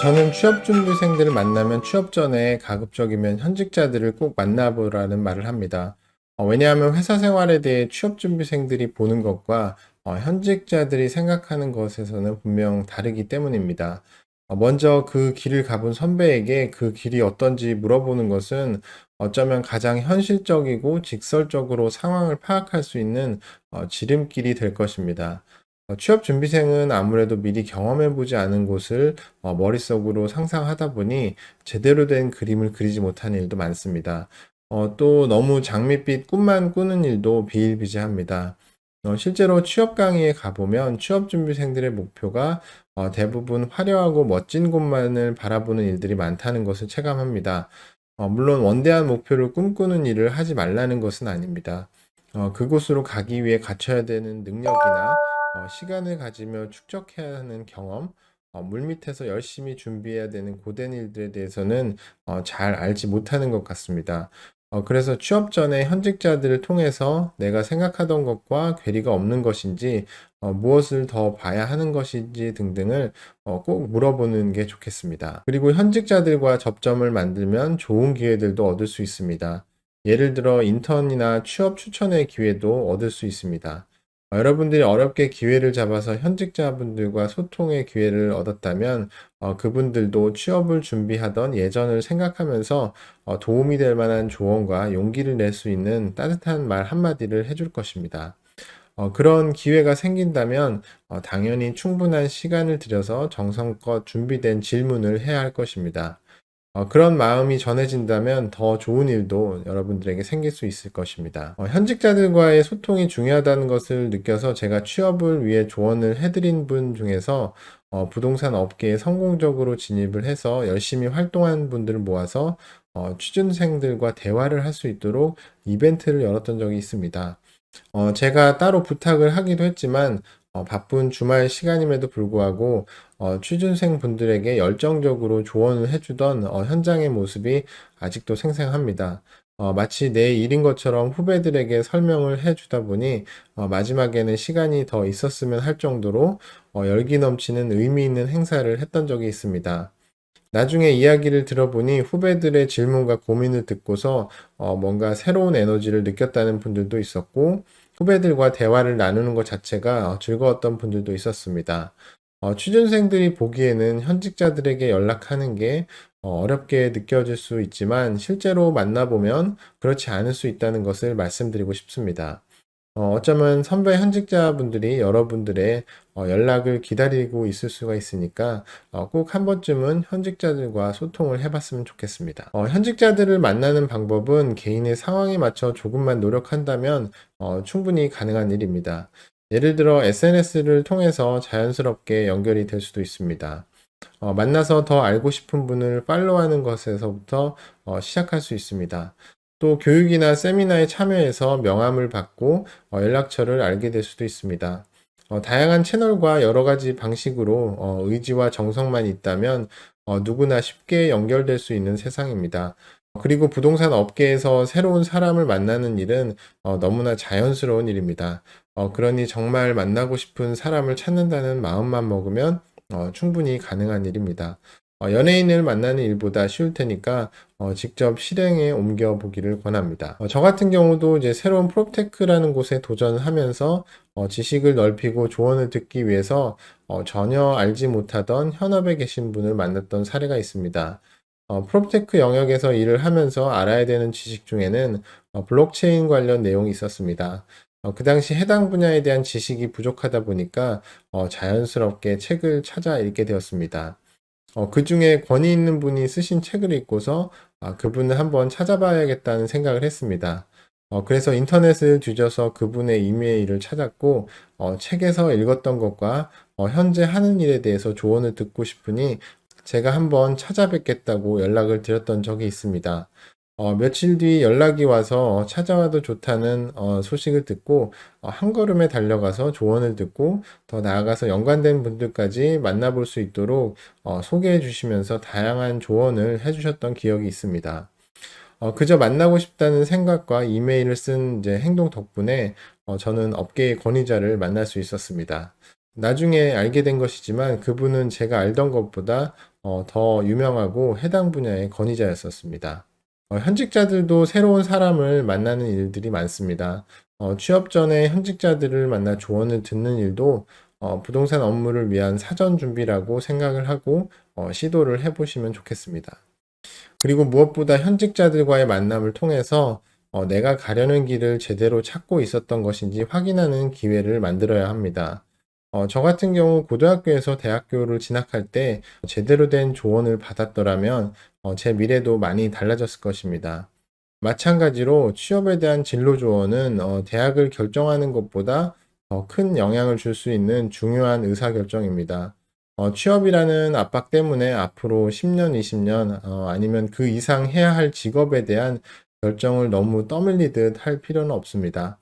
저는 취업준비생들을 만나면 취업 전에 가급적이면 현직자들을 꼭 만나보라는 말을 합니다. 왜냐하면 회사 생활에 대해 취업준비생들이 보는 것과 현직자들이 생각하는 것에서는 분명 다르기 때문입니다. 먼저 그 길을 가본 선배에게 그 길이 어떤지 물어보는 것은 어쩌면 가장 현실적이고 직설적으로 상황을 파악할 수 있는 지름길이 될 것입니다. 취업 준비생은 아무래도 미리 경험해 보지 않은 곳을 머릿속으로 상상하다 보니 제대로 된 그림을 그리지 못하는 일도 많습니다. 또 너무 장밋빛 꿈만 꾸는 일도 비일비재합니다. 실제로 취업 강의에 가보면 취업 준비생들의 목표가 대부분 화려하고 멋진 곳만을 바라보는 일들이 많다는 것을 체감합니다. 물론 원대한 목표를 꿈꾸는 일을 하지 말라는 것은 아닙니다. 그곳으로 가기 위해 갖춰야 되는 능력이나 시간을 가지며 축적해야 하는 경험, 물밑에서 열심히 준비해야 되는 고된 일들에 대해서는 잘 알지 못하는 것 같습니다. 그래서 취업 전에 현직자들을 통해서 내가 생각하던 것과 괴리가 없는 것인지, 무엇을 더 봐야 하는 것인지 등등을 꼭 물어보는 게 좋겠습니다. 그리고 현직자들과 접점을 만들면 좋은 기회들도 얻을 수 있습니다. 예를 들어 인턴이나 취업 추천의 기회도 얻을 수 있습니다. 여러분들이 어렵게 기회를 잡아서 현직자분들과 소통의 기회를 얻었다면 그분들도 취업을 준비하던 예전을 생각하면서 도움이 될 만한 조언과 용기를 낼 수 있는 따뜻한 말 한마디를 해줄 것입니다. 그런 기회가 생긴다면 당연히 충분한 시간을 들여서 정성껏 준비된 질문을 해야 할 것입니다. 그런 마음이 전해진다면 더 좋은 일도 여러분들에게 생길 수 있을 것입니다. 현직자들과의 소통이 중요하다는 것을 느껴서 제가 취업을 위해 조언을 해드린 분 중에서 부동산 업계에 성공적으로 진입을 해서 열심히 활동한 분들을 모아서 취준생들과 대화를 할 수 있도록 이벤트를 열었던 적이 있습니다. 제가 따로 부탁을 하기도 했지만 바쁜 주말 시간임에도 불구하고 취준생 분들에게 열정적으로 조언을 해주던 현장의 모습이 아직도 생생합니다. 마치 내 일인 것처럼 후배들에게 설명을 해주다 보니 마지막에는 시간이 더 있었으면 할 정도로 열기 넘치는 의미 있는 행사를 했던 적이 있습니다. 나중에 이야기를 들어보니 후배들의 질문과 고민을 듣고서 뭔가 새로운 에너지를 느꼈다는 분들도 있었고, 후배들과 대화를 나누는 것 자체가 즐거웠던 분들도 있었습니다. 취준생들이 보기에는 현직자들에게 연락하는 게 어렵게 느껴질 수 있지만 실제로 만나보면 그렇지 않을 수 있다는 것을 말씀드리고 싶습니다. 어쩌면 선배 현직자분들이 여러분들의 연락을 기다리고 있을 수가 있으니까 꼭 한 번쯤은 현직자들과 소통을 해봤으면 좋겠습니다. 현직자들을 만나는 방법은 개인의 상황에 맞춰 조금만 노력한다면 충분히 가능한 일입니다. 예를 들어 SNS를 통해서 자연스럽게 연결이 될 수도 있습니다. 만나서 더 알고 싶은 분을 팔로우하는 것에서부터 시작할 수 있습니다. 또 교육이나 세미나에 참여해서 명함을 받고 연락처를 알게 될 수도 있습니다. 다양한 채널과 여러 가지 방식으로 의지와 정성만 있다면 누구나 쉽게 연결될 수 있는 세상입니다. 그리고 부동산 업계에서 새로운 사람을 만나는 일은 너무나 자연스러운 일입니다. 그러니 정말 만나고 싶은 사람을 찾는다는 마음만 먹으면 충분히 가능한 일입니다. 연예인을 만나는 일보다 쉬울 테니까 직접 실행에 옮겨 보기를 권합니다. 저 같은 경우도 이제 새로운 프롭테크라는 곳에 도전을 하면서 지식을 넓히고 조언을 듣기 위해서 전혀 알지 못하던 현업에 계신 분을 만났던 사례가 있습니다. 프롭테크 영역에서 일을 하면서 알아야 되는 지식 중에는 블록체인 관련 내용이 있었습니다. 그 당시 해당 분야에 대한 지식이 부족하다 보니까 자연스럽게 책을 찾아 읽게 되었습니다. 그 중에 권위 있는 분이 쓰신 책을 읽고서 그분을 한번 찾아봐야겠다는 생각을 했습니다. 그래서 인터넷을 뒤져서 그분의 이메일을 찾았고, 책에서 읽었던 것과 현재 하는 일에 대해서 조언을 듣고 싶으니 제가 한번 찾아뵙겠다고 연락을 드렸던 적이 있습니다. 며칠 뒤 연락이 와서 찾아와도 좋다는 소식을 듣고 한 걸음에 달려가서 조언을 듣고 더 나아가서 연관된 분들까지 만나볼 수 있도록 소개해 주시면서 다양한 조언을 해주셨던 기억이 있습니다. 그저 만나고 싶다는 생각과 이메일을 쓴 이제 행동 덕분에 저는 업계의 권위자를 만날 수 있었습니다. 나중에 알게 된 것이지만 그분은 제가 알던 것보다 더 유명하고 해당 분야의 권위자였었습니다. 현직자들도 새로운 사람을 만나는 일들이 많습니다. 취업 전에 현직자들을 만나 조언을 듣는 일도 부동산 업무를 위한 사전 준비라고 생각을 하고 시도를 해보시면 좋겠습니다. 그리고 무엇보다 현직자들과의 만남을 통해서 내가 가려는 길을 제대로 찾고 있었던 것인지 확인하는 기회를 만들어야 합니다. 저 같은 경우 고등학교에서 대학교를 진학할 때 제대로 된 조언을 받았더라면 제 미래도 많이 달라졌을 것입니다. 마찬가지로 취업에 대한 진로 조언은 대학을 결정하는 것보다 더 큰 영향을 줄 수 있는 중요한 의사결정입니다. 취업이라는 압박 때문에 앞으로 10년, 20년, 아니면 그 이상 해야 할 직업에 대한 결정을 너무 떠밀리듯 할 필요는 없습니다.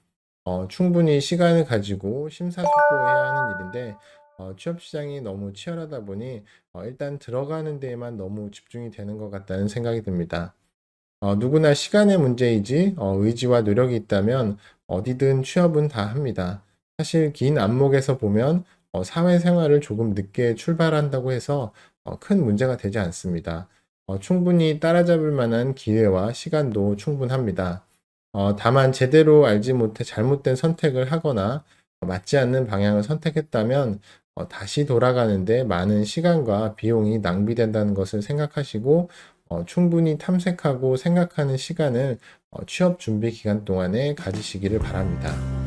충분히 시간을 가지고 심사숙고해야 하는 일인데, 취업 시장이 너무 치열하다 보니, 일단 들어가는 데에만 너무 집중이 되는 것 같다는 생각이 듭니다. 누구나 시간의 문제이지, 의지와 노력이 있다면 어디든 취업은 다 합니다. 사실 긴 안목에서 보면 사회생활을 조금 늦게 출발한다고 해서 큰 문제가 되지 않습니다. 충분히 따라잡을 만한 기회와 시간도 충분합니다. 다만 제대로 알지 못해 잘못된 선택을 하거나 맞지 않는 방향을 선택했다면 다시 돌아가는데 많은 시간과 비용이 낭비된다는 것을 생각하시고 충분히 탐색하고 생각하는 시간을 취업 준비 기간 동안에 가지시기를 바랍니다.